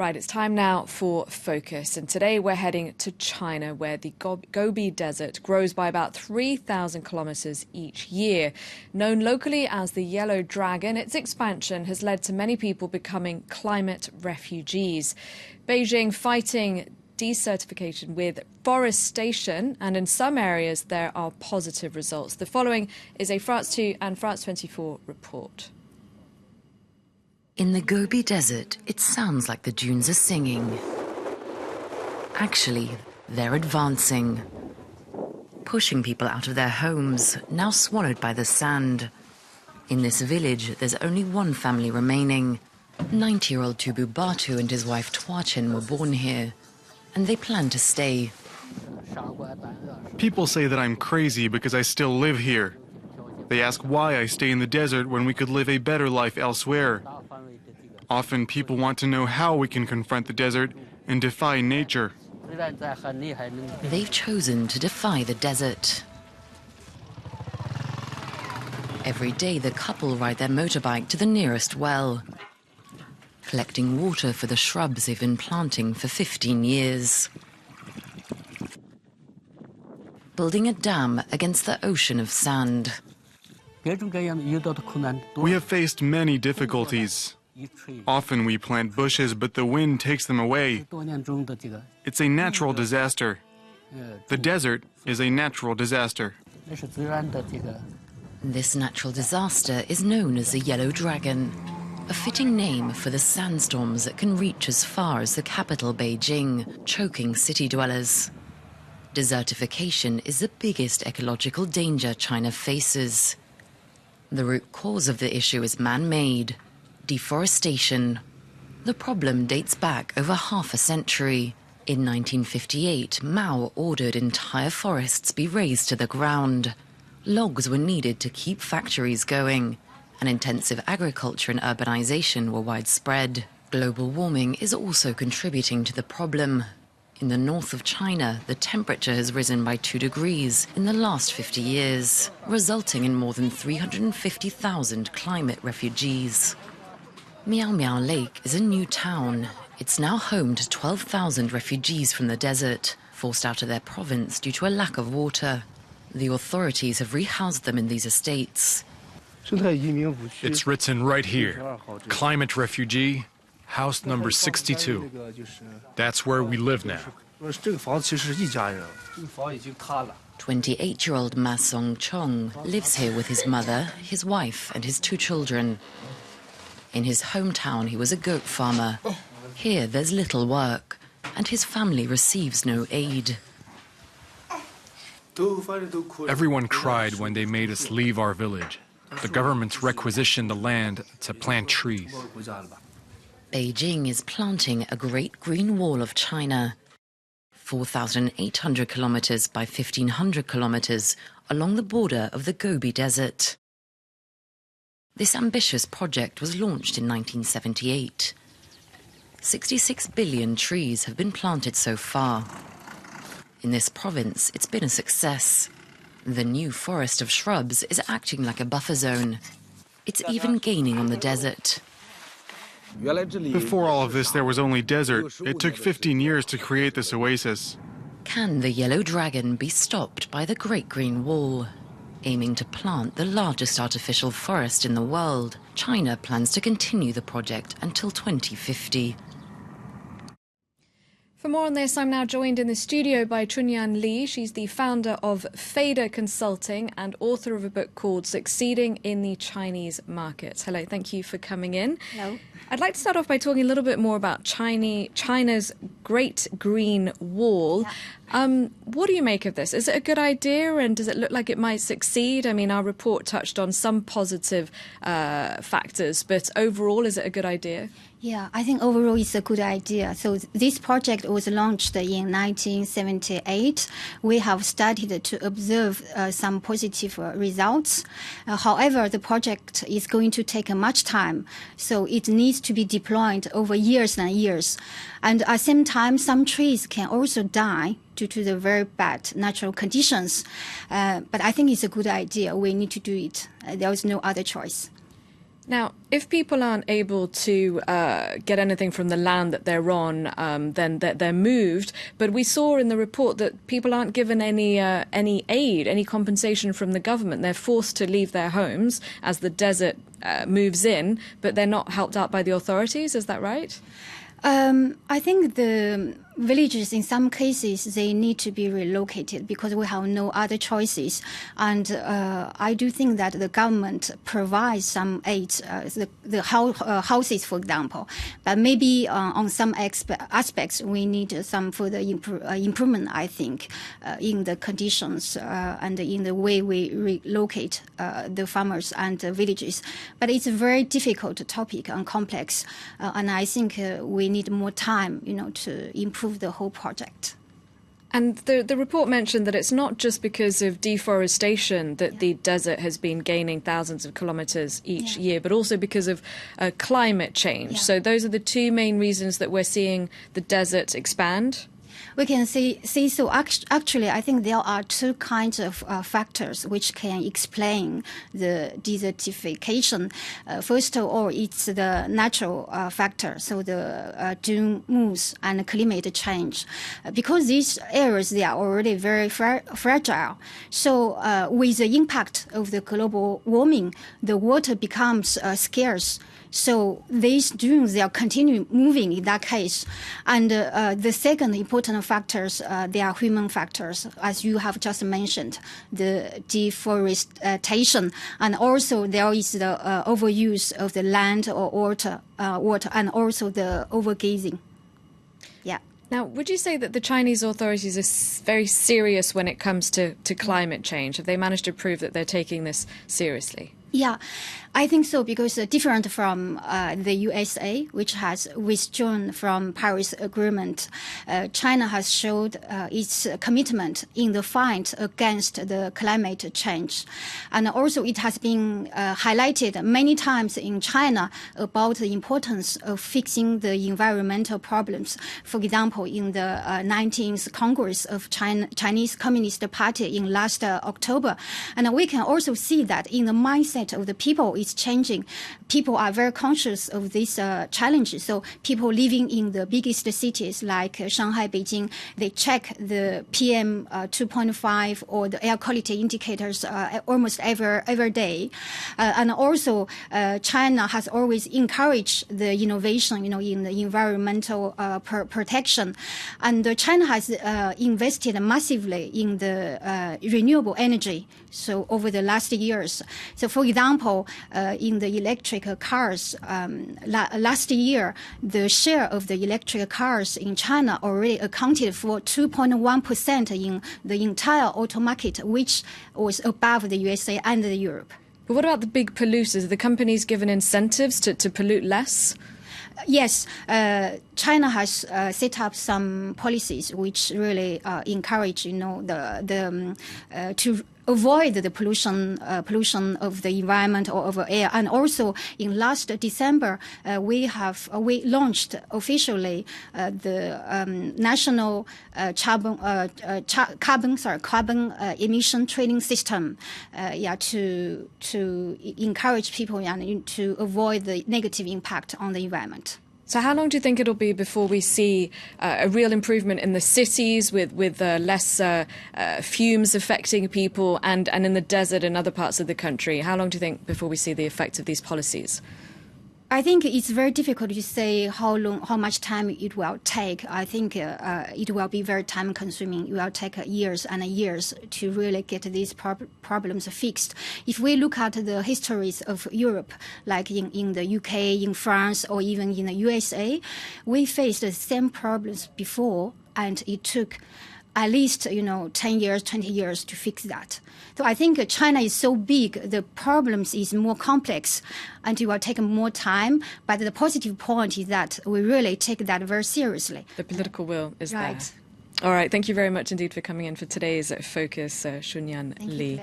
Right, it's time now for Focus, and today we're heading to China, where the Gobi Desert grows by about 3,000 kilometres each year. Known locally as the Yellow Dragon, its expansion has led to many people becoming climate refugees. Beijing fighting desertification with forestation, and in some areas there are positive results. The following is a France 2 and France 24 report. In the Gobi Desert, it sounds like the dunes are singing. Actually, they're advancing, pushing people out of their homes, now swallowed by the sand. In this village, there's only one family remaining. 90-year-old Tubu Batu and his wife Tuachin were born here, and they plan to stay. People say that I'm crazy because I still live here. They ask why I stay in the desert when we could live a better life elsewhere. Often people want to know how we can confront the desert and defy nature. They've chosen to defy the desert. Every day the couple ride their motorbike to the nearest well, collecting water for the shrubs they've been planting for 15 years. Building a dam against the ocean of sand. We have faced many difficulties. Often we plant bushes, but the wind takes them away. It's a natural disaster. The desert is a natural disaster. This natural disaster is known as the Yellow Dragon, a fitting name for the sandstorms that can reach as far as the capital Beijing, choking city dwellers. Desertification is the biggest ecological danger China faces. The root cause of the issue is man-made: deforestation. The problem dates back over half a century. In 1958, Mao ordered entire forests be razed to the ground. Logs were needed to keep factories going, and intensive agriculture and urbanization were widespread. Global warming is also contributing to the problem. In the north of China, the temperature has risen by 2 degrees in the last 50 years, resulting in more than 350,000 climate refugees. Miao Miao Lake is a new town. It's now home to 12,000 refugees from the desert, forced out of their province due to a lack of water. The authorities have rehoused them in these estates. It's written right here, climate refugee, house number 62. That's where we live now. 28-year-old Ma Song Chong lives here with his mother, his wife, and his 2 children. In his hometown, he was a goat farmer. Here, there's little work, and his family receives no aid. Everyone cried when they made us leave our village. The government's requisitioned the land to plant trees. Beijing is planting a great green wall of China, 4,800 kilometers by 1,500 kilometers along the border of the Gobi Desert. This ambitious project was launched in 1978. 66 billion trees have been planted so far. In this province, it's been a success. The new forest of shrubs is acting like a buffer zone. It's even gaining on the desert. Before all of this, there was only desert. It took 15 years to create this oasis. Can the Yellow Dragon be stopped by the Great Green Wall? Aiming to plant the largest artificial forest in the world, China plans to continue the project until 2050. For more on this, I'm now joined in the studio by Chunyan Li. She's the founder of Fader Consulting and author of a book called Succeeding in the Chinese Market. Hello, thank you for coming in. Hello. I'd like to start off by talking a little bit more about China's Great Green Wall. Yeah. What do you make of this? Is it a good idea, and does it look like it might succeed? I mean, our report touched on some positive factors, but overall, is it a good idea? Yeah, I think overall it's a good idea. So this project was launched in 1978. We have started to observe some positive results. However, the project is going to take much time, so it needs to be deployed over years and years. And at the same time, some trees can also die due to the very bad natural conditions. But I think it's a good idea. We need to do it. There is no other choice. Now, if people aren't able to get anything from the land that they're on, then they're moved. But we saw in the report that people aren't given any aid, any compensation from the government. They're forced to leave their homes as the desert moves in, but they're not helped out by the authorities. Is that right? I think the villages, in some cases, they need to be relocated because we have no other choices. And I do think that the government provides some aid, the houses, for example. But maybe on some aspects, we need some further improvement, I think, in the conditions and in the way we relocate the farmers and the villages. But it's a very difficult topic and complex. And I think we need more time, to improve the whole project. And the report mentioned that it's not just because of deforestation that the desert has been gaining thousands of kilometres each year, but also because of climate change. So those are the two main reasons that we're seeing the desert expand. We can say so. Actually, I think there are two kinds of factors which can explain the desertification. First of all, it's the natural factor, so the dune moves and climate change. Because these areas, they are already very fragile. So with the impact of the global warming, the water becomes scarce. So these dunes, they are continuing moving in that case. And the second important factors, they are human factors, as you have just mentioned, the deforestation. And also there is the overuse of the land or water, and also the overgrazing. Yeah. Now, would you say that the Chinese authorities are very serious when it comes to climate change? Have they managed to prove that they're taking this seriously? Yeah, I think so, because different from the USA, which has withdrawn from Paris Agreement, China has showed its commitment in the fight against the climate change. And also it has been highlighted many times in China about the importance of fixing the environmental problems. For example, in the 19th Congress of Chinese Communist Party in last October. And we can also see that in the mindset of the people is changing. People are very conscious of these challenges. So people living in the biggest cities like Shanghai, Beijing, they check the PM 2.5 or the air quality indicators almost every day. And also China has always encouraged the innovation, in the environmental protection. And China has invested massively in the renewable energy. So over the last years. So for example, in the electric cars, last year, the share of the electric cars in China already accounted for 2.1% in the entire auto market, which was above the USA and the Europe. But what about the big polluters? Are the companies given incentives to pollute less? Yes, China has set up some policies which really encourage, to avoid the pollution of the environment or of air. And also, in last December, we launched officially the national carbon emission trading system, to encourage people to avoid the negative impact on the environment. So how long do you think it'll be before we see a real improvement in the cities with less fumes affecting people and in the desert and other parts of the country? How long do you think before we see the effects of these policies? I think it's very difficult to say how much time it will take. I think it will be very time consuming. It will take years and years to really get these problems fixed. If we look at the histories of Europe, like in the UK, in France, or even in the USA, we faced the same problems before, and it took at least 10 years, 20 years to fix that. So I think China is so big, the problems is more complex, and it will take more time. But the positive point is that we really take that very seriously. The political will is right there. All right, thank you very much indeed for coming in for today's Focus, Shunyan Li.